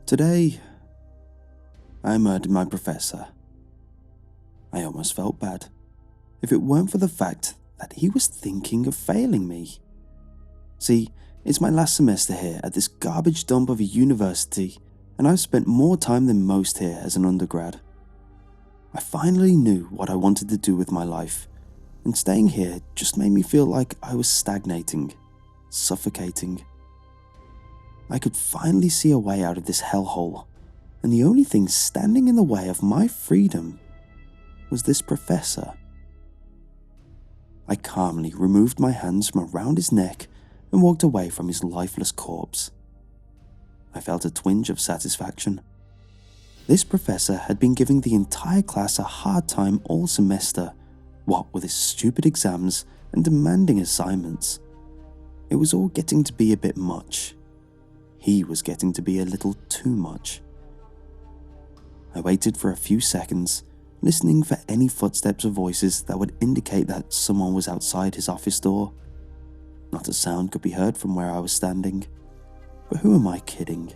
Today, I murdered my professor. I almost felt bad, if it weren't for the fact that he was thinking of failing me. See, it's my last semester here at this garbage dump of a university, and I've spent more time than most here as an undergrad. I finally knew what I wanted to do with my life, and staying here just made me feel like I was stagnating, suffocating. I could finally see a way out of this hellhole, and the only thing standing in the way of my freedom was this professor. I calmly removed my hands from around his neck and walked away from his lifeless corpse. I felt a twinge of satisfaction. This professor had been giving the entire class a hard time all semester, what with his stupid exams and demanding assignments. It was all getting to be a bit much. He was getting to be a little too much. I waited for a few seconds, listening for any footsteps or voices that would indicate that someone was outside his office door. Not a sound could be heard from where I was standing. But who am I kidding?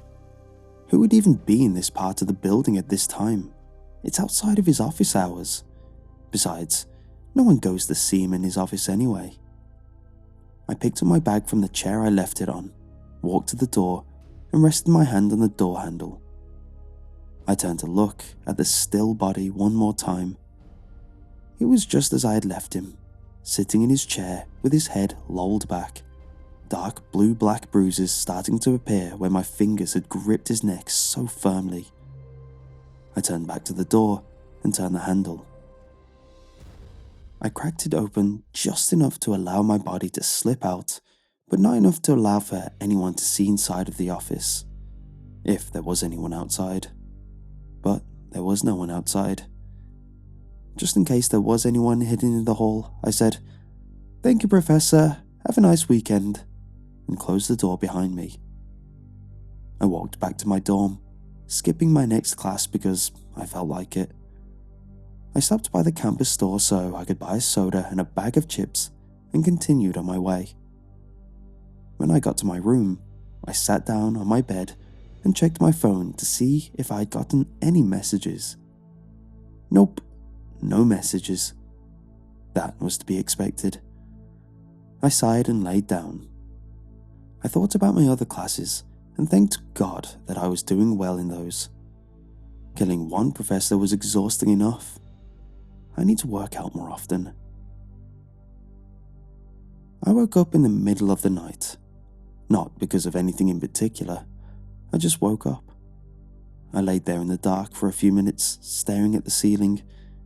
Who would even be in this part of the building at this time? It's outside of his office hours. Besides, no one goes to see him in his office anyway. I picked up my bag from the chair I left it on, walked to the door, and rested my hand on the door handle. I turned to look at the still body one more time. It was just as I had left him, sitting in his chair with his head lolled back, dark blue-black bruises starting to appear where my fingers had gripped his neck so firmly. I turned back to the door and turned the handle. I cracked it open just enough to allow my body to slip out, but not enough to allow for anyone to see inside of the office, if there was anyone outside. But there was no one outside. Just in case there was anyone hidden in the hall, I said, "Thank you, Professor, have a nice weekend," and closed the door behind me. I walked back to my dorm, skipping my next class because I felt like it. I stopped by the campus store so I could buy a soda and a bag of chips and continued on my way. When I got to my room, I sat down on my bed and checked my phone to see if I had gotten any messages. Nope, no messages. That was to be expected. I sighed and laid down. I thought about my other classes and thanked God that I was doing well in those. Killing one professor was exhausting enough. I need to work out more often. I woke up in the middle of the night. Not because of anything in particular, I just woke up. I laid there in the dark for a few minutes, staring at the ceiling,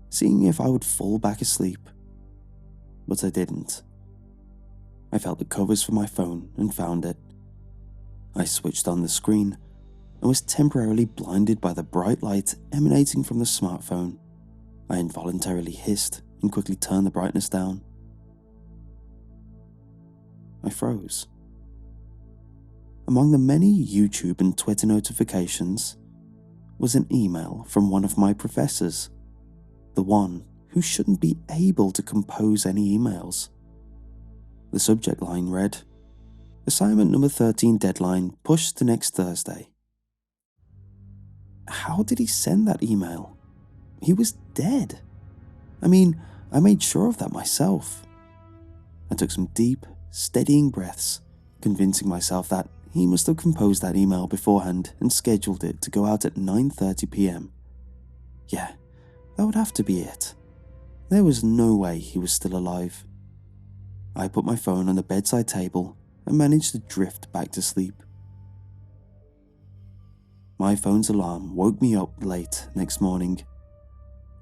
seeing if I would fall back asleep. But I didn't. I felt the covers for my phone and found it. I switched on the screen and was temporarily blinded by the bright light emanating from the smartphone. I involuntarily hissed and quickly turned the brightness down. I froze. Among the many YouTube and Twitter notifications was an email from one of my professors, the one who shouldn't be able to compose any emails. The subject line read, "Assignment number 13 deadline pushed to next Thursday." How did he send that email? He was dead. I mean, I made sure of that myself. I took some deep, steadying breaths, convincing myself that he must have composed that email beforehand and scheduled it to go out at 9:30 p.m. Yeah, that would have to be it. There was no way he was still alive. I put my phone on the bedside table and managed to drift back to sleep. My phone's alarm woke me up late next morning.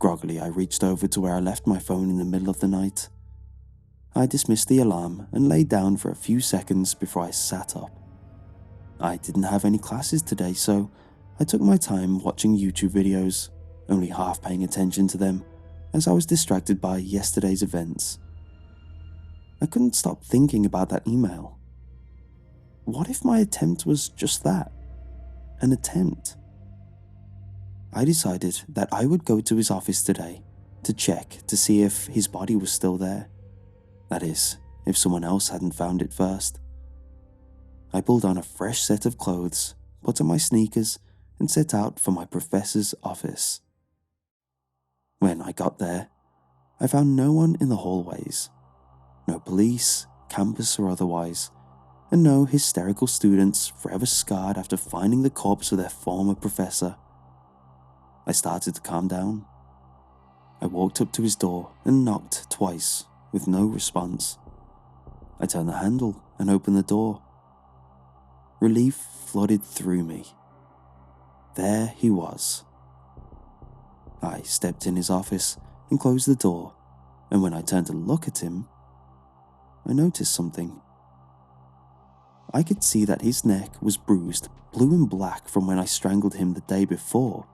Groggily, I reached over to where I left my phone in the middle of the night. I dismissed the alarm and lay down for a few seconds before I sat up. I didn't have any classes today, so I took my time watching YouTube videos, only half paying attention to them, as I was distracted by yesterday's events. I couldn't stop thinking about that email. What if my attempt was just that? An attempt? I decided that I would go to his office today to check to see if his body was still there. That is, if someone else hadn't found it first. I pulled on a fresh set of clothes, put on my sneakers, and set out for my professor's office. When I got there, I found no one in the hallways. No police, campus or otherwise, and no hysterical students forever scarred after finding the corpse of their former professor. I started to calm down. I walked up to his door and knocked twice, with no response. I turned the handle and opened the door. Relief flooded through me. There he was. I stepped in his office and closed the door, and when I turned to look at him, I noticed something. I could see that his neck was bruised blue and black from when I strangled him the day before,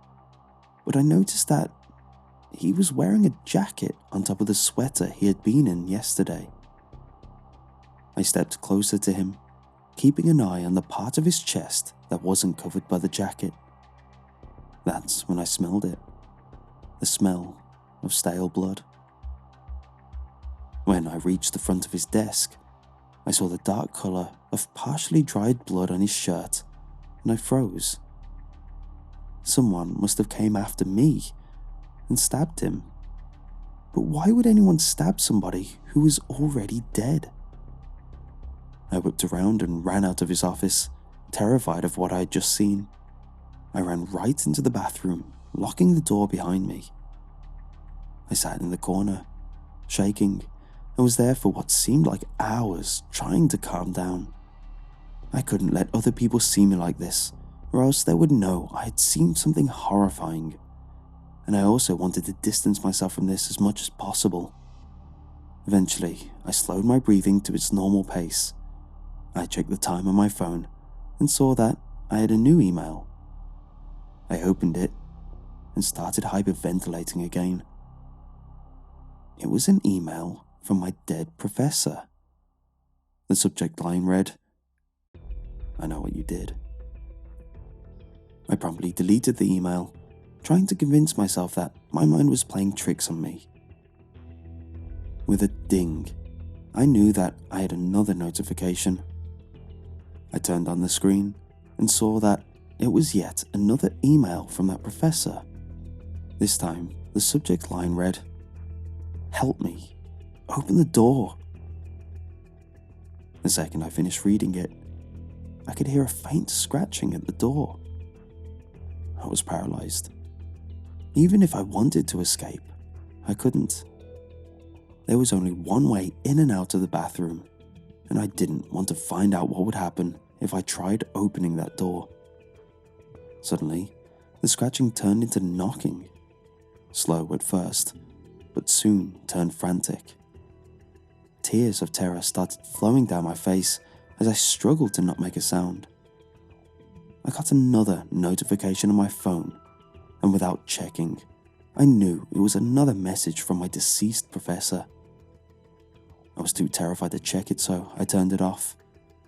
but I noticed that he was wearing a jacket on top of the sweater he had been in yesterday. I stepped closer to him, keeping an eye on the part of his chest that wasn't covered by the jacket. That's when I smelled it. The smell of stale blood. When I reached the front of his desk, I saw the dark colour of partially dried blood on his shirt, and I froze. Someone must have came after me and stabbed him. But why would anyone stab somebody who was already dead? I whipped around and ran out of his office, terrified of what I had just seen. I ran right into the bathroom, locking the door behind me. I sat in the corner, shaking, and was there for what seemed like hours, trying to calm down. I couldn't let other people see me like this, or else they would know I had seen something horrifying, and I also wanted to distance myself from this as much as possible. Eventually, I slowed my breathing to its normal pace. I checked the time on my phone and saw that I had a new email. I opened it and started hyperventilating again. It was an email from my dead professor. The subject line read, "I know what you did." I promptly deleted the email, trying to convince myself that my mind was playing tricks on me. With a ding, I knew that I had another notification. I turned on the screen and saw that it was yet another email from that professor. This time, the subject line read, "Help me. Open the door." The second I finished reading it, I could hear a faint scratching at the door. I was paralyzed. Even if I wanted to escape, I couldn't. There was only one way in and out of the bathroom, and I didn't want to find out what would happen if I tried opening that door. Suddenly, the scratching turned into knocking. Slow at first, but soon turned frantic. Tears of terror started flowing down my face as I struggled to not make a sound. I got another notification on my phone, and without checking, I knew it was another message from my deceased professor. I was too terrified to check it, so I turned it off,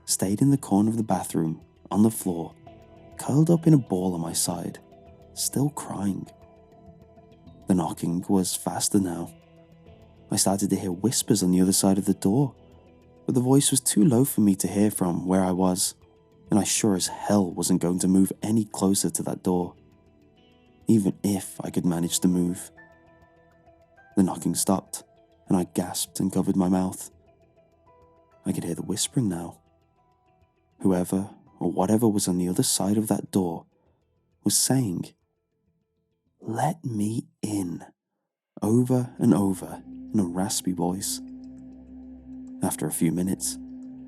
stayed in the corner of the bathroom, on the floor, curled up in a ball on my side, still crying. The knocking was faster now. I started to hear whispers on the other side of the door, but the voice was too low for me to hear from where I was, and I sure as hell wasn't going to move any closer to that door, even if I could manage to move. The knocking stopped, and I gasped and covered my mouth. I could hear the whispering now. Whoever or whatever was on the other side of that door was saying, "Let me in," over and over in a raspy voice. After a few minutes,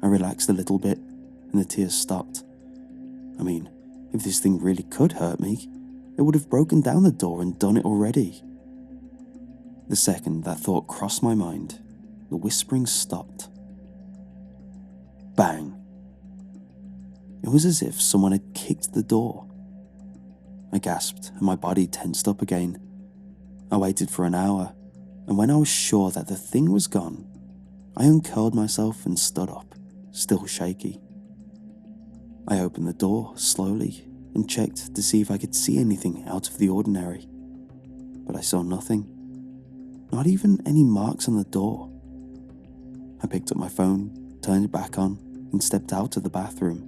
I relaxed a little bit and the tears stopped. I mean, if this thing really could hurt me, it would have broken down the door and done it already. The second that thought crossed my mind, the whispering stopped. Bang! It was as if someone had kicked the door. I gasped and my body tensed up again. I waited for an hour, and when I was sure that the thing was gone, I uncurled myself and stood up, still shaky. I opened the door slowly and checked to see if I could see anything out of the ordinary, but I saw nothing, not even any marks on the door. I picked up my phone, turned it back on, and stepped out of the bathroom.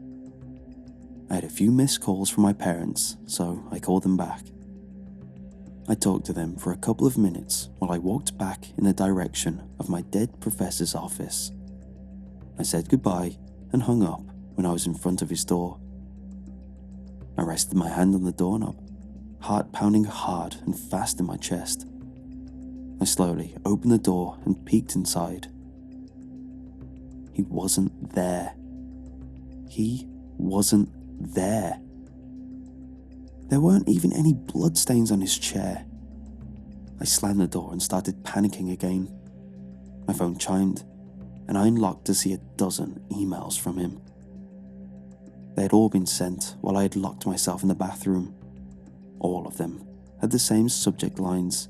I had a few missed calls from my parents, so I called them back. I talked to them for a couple of minutes while I walked back in the direction of my dead professor's office. I said goodbye and hung up when I was in front of his door. I rested my hand on the doorknob, heart pounding hard and fast in my chest. I slowly opened the door and peeked inside. He wasn't there. He wasn't there. There weren't even any bloodstains on his chair. I slammed the door and started panicking again. My phone chimed, and I unlocked to see a dozen emails from him. They had all been sent while I had locked myself in the bathroom. All of them had the same subject lines: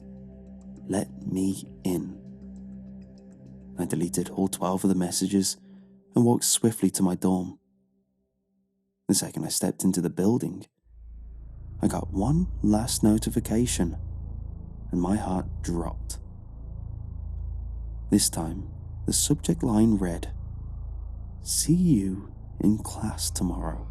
"Let me in." I deleted all 12 of the messages and walked swiftly to my dorm. The second I stepped into the building, I got one last notification, and my heart dropped. This time, the subject line read, "See you in class tomorrow."